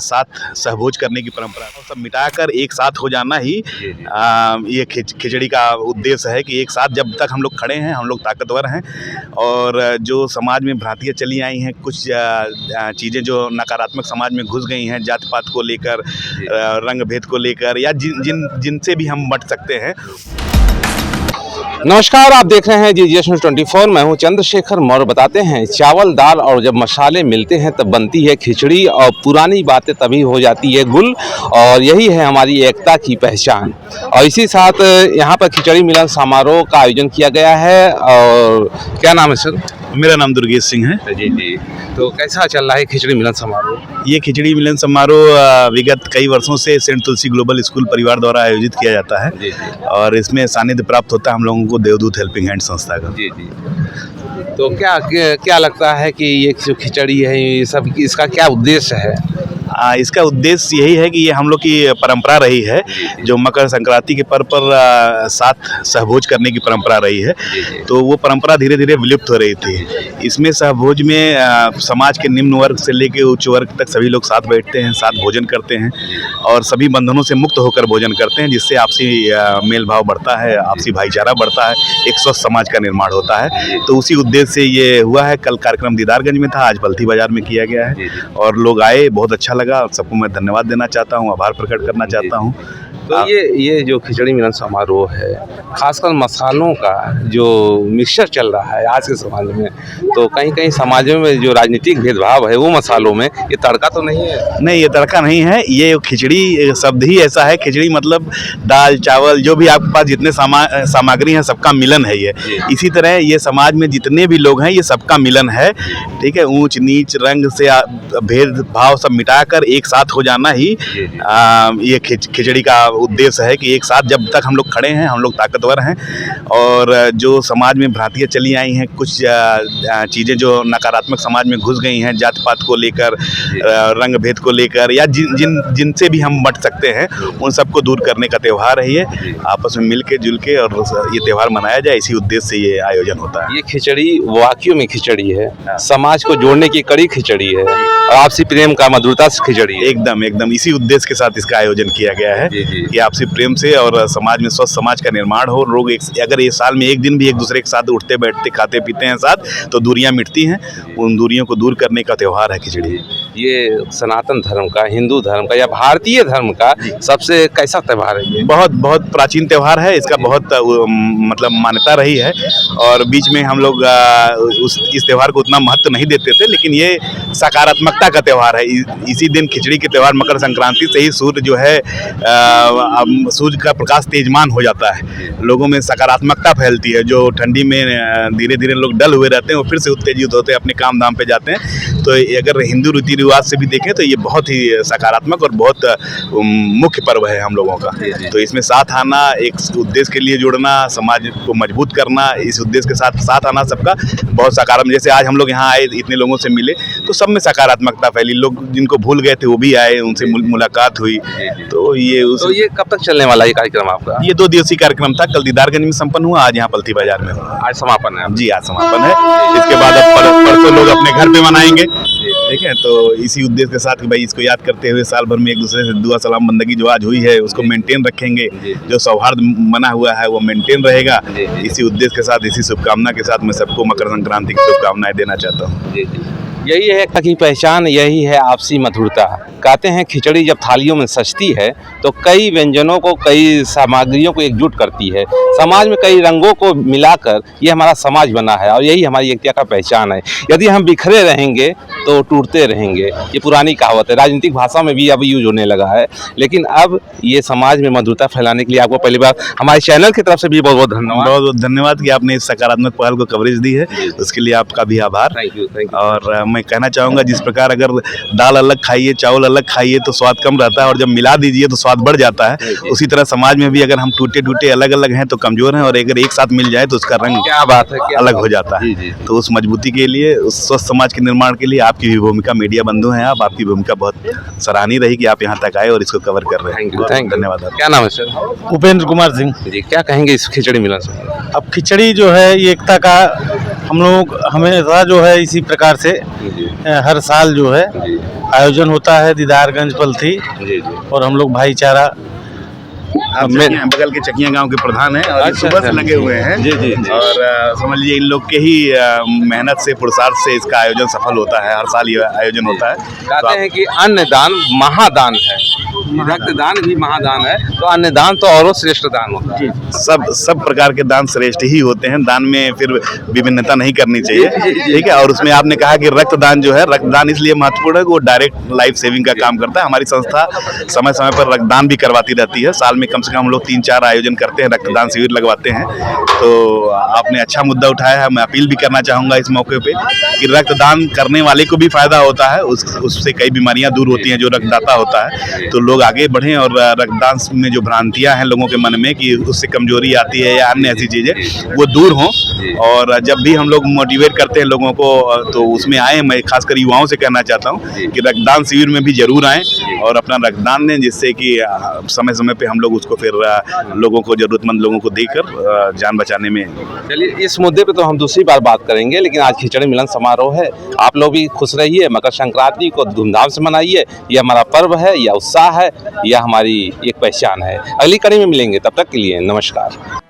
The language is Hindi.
साथ सहभोज करने की परंपरा है। सब मिटाकर एक साथ हो जाना ही ये खिचड़ी का उद्देश्य है कि एक साथ जब तक हम लोग खड़े हैं, हम लोग ताकतवर हैं। और जो समाज में भ्रांतियाँ चली आई हैं, कुछ चीज़ें जो नकारात्मक समाज में घुस गई हैं, जात पात को लेकर, रंग भेद को लेकर, या जिनसे भी हम बट सकते हैं। नमस्कार, आप देख रहे हैं GGS News 24। मैं हूं चंद्रशेखर मौर्य। बताते हैं, चावल दाल और जब मसाले मिलते हैं तब बनती है खिचड़ी, और पुरानी बातें तभी हो जाती है गुल, और यही है हमारी एकता की पहचान। और इसी साथ यहां पर खिचड़ी मिलन समारोह का आयोजन किया गया है। और क्या नाम है सर? मेरा नाम दुर्गेश सिंह है। जी। तो कैसा चल रहा है खिचड़ी मिलन समारोह? ये खिचड़ी मिलन समारोह विगत कई वर्षों से सेंट तुलसी ग्लोबल स्कूल परिवार द्वारा आयोजित किया जाता है। जी। और इसमें सानिध्य प्राप्त होता है हम लोगों को देवदूत हेल्पिंग हैंड संस्था का। जी। तो क्या लगता है कि ये जो खिचड़ी है, ये सब इसका क्या उद्देश्य है? इसका उद्देश्य यही है कि ये हम लोग की परंपरा रही है, जो मकर संक्रांति के पर्व पर साथ सहभोज करने की परंपरा रही है। तो वो परंपरा धीरे धीरे विलुप्त हो रही थी। इसमें सहभोज में समाज के निम्न वर्ग से लेकर उच्च वर्ग तक सभी लोग साथ बैठते हैं, साथ भोजन करते हैं और सभी बंधनों से मुक्त होकर भोजन करते हैं, जिससे आपसी मेल भाव बढ़ता है, आपसी भाईचारा बढ़ता है, एक स्वस्थ समाज का निर्माण होता है। तो उसी उद्देश्य से ये हुआ है। कल कार्यक्रम दीदारगंज में था, आज बल्थी बाजार में किया गया है और लोग आए, बहुत अच्छा लगा। सबको मैं धन्यवाद देना चाहता हूँ, आभार प्रकट करना चाहता हूँ। तो ये जो खिचड़ी मिलन समारोह है, खासकर मसालों का जो मिक्सचर चल रहा है आज के समाज में, तो कहीं कहीं समाजों में जो राजनीतिक भेदभाव है वो मसालों में, ये तड़का तो नहीं है? नहीं, ये तड़का नहीं है। ये खिचड़ी शब्द ही ऐसा है। खिचड़ी मतलब दाल चावल, जो भी आपके पास जितने सामग्री है, सबका मिलन है ये। इसी तरह ये समाज में जितने भी लोग हैं, ये सबका मिलन है। ठीक है, ऊंच नीच रंग से भेदभाव सब मिटाकर एक साथ हो जाना ही ये खिचड़ी का उद्देश्य है कि एक साथ जब तक हम लोग खड़े हैं, हम लोग ताकतवर हैं। और जो समाज में भ्रांतियाँ चली आई हैं, कुछ चीज़ें जो नकारात्मक समाज में घुस गई हैं, जात पात को लेकर, रंग भेद को लेकर, या जिनसे भी हम बट सकते हैं, उन सबको दूर करने का त्यौहार है ये। आपस में मिल के जुल के और ये त्यौहार मनाया जाए, इसी उद्देश्य से ये आयोजन होता है। ये खिचड़ी वाकई में खिचड़ी है, समाज को जोड़ने की कड़ी खिचड़ी है, और आपसी प्रेम का मधुरता से खिचड़ी है। एकदम इसी उद्देश्य के साथ इसका आयोजन किया गया है कि आपसी प्रेम से और समाज में स्वस्थ समाज का निर्माण हो। लोग अगर ये साल में एक दिन भी एक दूसरे के साथ उठते बैठते खाते पीते हैं साथ, तो दूरियां मिटती हैं। उन दूरियों को दूर करने का त्यौहार है खिचड़ी। ये सनातन धर्म का, हिंदू धर्म का या भारतीय धर्म का सबसे कैसा त्यौहार है? ये बहुत प्राचीन त्यौहार है। इसका बहुत मतलब मान्यता रही है, और बीच में हम लोग इस त्यौहार को उतना महत्व नहीं देते थे, लेकिन ये सकारात्मकता का त्यौहार है। इसी दिन खिचड़ी के त्यौहार मकर संक्रांति से ही सूर्य जो है, सूर्य का प्रकाश तेजमान हो जाता है, लोगों में सकारात्मकता फैलती है। जो ठंडी में धीरे धीरे लोग डल हुए रहते हैं, वो फिर से उत्तेजित होते हैं, अपने काम धाम पे जाते हैं। तो अगर हिंदू रीति रिवाज से भी देखें तो ये बहुत ही सकारात्मक और बहुत मुख्य पर्व है हम लोगों का। तो इसमें साथ आना, एक उद्देश्य के लिए जुड़ना, समाज को मजबूत करना, इस उद्देश्य के साथ आना सबका बहुत सकारात्मक। जैसे आज हम लोग यहाँ आए, इतने लोगों से मिले, तो सब में सकारात्मकता फैली। लोग जिनको भूल गए थे वो भी आए, उनसे मुलाकात हुई। तो ये कब तक चलने वाला ये कार्यक्रम आपका? ये 2 दिवसीय कार्यक्रम था। कल दीदारगंज में संपन्न हुआ, आज यहाँ बल्थी बाजार में हुआ। आज समापन है? जी, आज समापन है। इसके बाद अब परसों लोग अपने घर पे मनाएंगे। ठीक है, तो इसी उद्देश्य के साथ कि भाई इसको याद करते हुए साल भर में एक दूसरे से दुआ सलाम बंदगी जो आज हुई है उसको मेंटेन रखेंगे। जो सौहार्द बना हुआ है वो मेंटेन रहेगा। इसी उद्देश्य के साथ, इसी शुभकामना के साथ मैं सबको मकर संक्रांति की शुभकामनाएं देना चाहता हूँ। यही है एकता की पहचान, यही है आपसी मधुरता। कहते हैं खिचड़ी जब थालियों में सजती है तो कई व्यंजनों को, कई सामग्रियों को एकजुट करती है। समाज में कई रंगों को मिलाकर ये हमारा समाज बना है, और यही हमारी एकता का पहचान है। यदि हम बिखरे रहेंगे तो टूटते रहेंगे, ये पुरानी कहावत है। राजनीतिक भाषा में भी अब यूज होने लगा है, लेकिन अब ये समाज में मधुरता फैलाने के लिए आपको पहली बार हमारे चैनल की तरफ से भी बहुत बहुत धन्यवाद। बहुत बहुत धन्यवाद कि आपने इस सकारात्मक पहल को कवरेज दी है, उसके लिए आपका भी आभार। Thank you. और मैं कहना चाहूँगा, जिस प्रकार अगर दाल अलग खाइए, चावल अलग खाइए तो स्वाद कम रहता है, और जब मिला दीजिए तो स्वाद बढ़ जाता है। उसी तरह समाज में भी अगर हम टूटे टूटे अलग अलग हैं तो कमजोर हैं, और अगर एक साथ मिल जाए तो उसका रंग क्या बात है, अलग हो जाता है। तो उस मजबूती के लिए, उस स्वस्थ समाज के निर्माण के लिए आपकी भी भूमिका, मीडिया बंधु हैं आप, आपकी भूमिका बहुत सराहनीय रही कि आप यहाँ तक आए और इसको कवर कर रहे हैं। Thank you. धन्यवाद। क्या नाम है सर? उपेंद्र कुमार सिंह जी। क्या कहेंगे इस खिचड़ी मिलन से? अब खिचड़ी जो है ये एकता का, हम लोग हमेशा जो है इसी प्रकार से हर साल जो है आयोजन होता है दीदारगंज पलथी, जी जी। और हम लोग भाईचारा आप बगल के चकिया गांव के प्रधान हैं और ये अच्छा, सुबह से अच्छा। लगे हुए हैं। जी, जी, जी। और समझ लीजिए इन लोग के ही मेहनत से, पुरुषार्थ से इसका आयोजन सफल होता है। हर साल ये आयोजन होता है। तो कहते आप- हैं कि अन्नदान महादान है, रक्तदान भी महादान है, तो अन्नदान तो और श्रेष्ठ दान होता है। सब प्रकार के दान श्रेष्ठ ही होते हैं। दान में फिर विभिन्नता नहीं करनी चाहिए, ठीक है। और उसमें आपने कहा कि रक्तदान जो है, रक्तदान इसलिए महत्वपूर्ण है कि वो डायरेक्ट लाइफ सेविंग का काम करता है। हमारी संस्था समय समय पर रक्तदान भी करवाती रहती है। साल में कम से कम हम लोग 3-4 आयोजन करते हैं, रक्तदान शिविर लगवाते हैं। तो आपने अच्छा मुद्दा उठाया है। मैं अपील भी करना चाहूँगा इस मौके पे कि रक्तदान करने वाले को भी फायदा होता है, उससे कई बीमारियां दूर होती हैं जो रक्तदाता होता है। तो लोग आगे बढ़ें और रक्तदान में जो भ्रांतियां हैं लोगों के मन में कि उससे कमजोरी आती है या अन्य ऐसी चीज़ें, वो दूर हों। और जब भी हम लोग मोटिवेट करते हैं लोगों को तो उसमें आए। मैं खासकर युवाओं से कहना चाहता हूँ कि रक्तदान शिविर में भी जरूर आएँ और अपना रक्तदान दें, जिससे कि समय समय पे हम लोग उसको फिर लोगों को, जरूरतमंद लोगों को देकर जान बचाने में। चलिए, इस मुद्दे पे तो हम दूसरी बार बात करेंगे, लेकिन आज खिचड़ी मिलन समारोह है। आप लोग भी खुश रहिए, मकर संक्रांति को धूमधाम से मनाइए। यह हमारा पर्व है, यह उत्साह है, यह हमारी एक पहचान है। अगली कड़ी में मिलेंगे, तब तक के लिए नमस्कार।